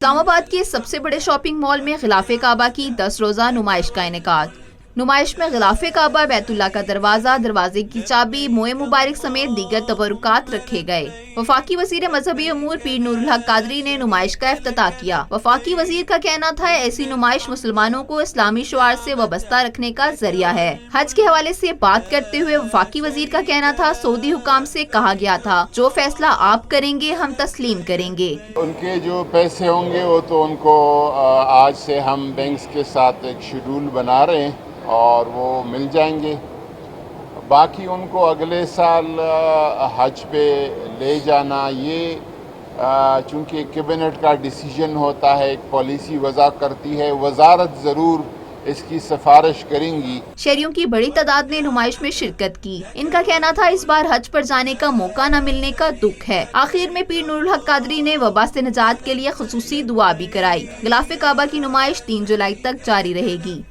اسلام آباد کے سب سے بڑے شاپنگ مال میں غلاف کعبہ کی 10 روزہ نمائش کا انعقاد۔ نمائش میں غلاف کعبہ، بیت اللہ کا دروازہ، دروازے کی چابی، موئے مبارک سمیت دیگر تبرکات رکھے گئے۔ وفاقی وزیر مذہبی امور پیر نور الحق قادری نے نمائش کا افتتاح کیا۔ وفاقی وزیر کا کہنا تھا ایسی نمائش مسلمانوں کو اسلامی شعار سے وابستہ رکھنے کا ذریعہ ہے۔ حج کے حوالے سے بات کرتے ہوئے وفاقی وزیر کا کہنا تھا سعودی حکام سے کہا گیا تھا جو فیصلہ آپ کریں گے ہم تسلیم کریں گے۔ ان کے جو پیسے ہوں گے وہ تو ان کو آج سے ہم بینکس کے ساتھ ایک شیڈول بنا رہے ہیں اور وہ مل جائیں گے۔ باقی ان کو اگلے سال حج پہ لے جانا یہ چونکہ کیبنٹ کا ڈیسیجن ہوتا ہے، ایک پالیسی وضع کرتی ہے، وزارت ضرور اس کی سفارش کریں گی۔ شہریوں کی بڑی تعداد نے نمائش میں شرکت کی۔ ان کا کہنا تھا اس بار حج پر جانے کا موقع نہ ملنے کا دکھ ہے۔ آخر میں پیر نور الحق قادری نے وبا سے نجات کے لیے خصوصی دعا بھی کرائی۔ غلاف کعبہ کی نمائش 3 جولائی تک جاری رہے گی۔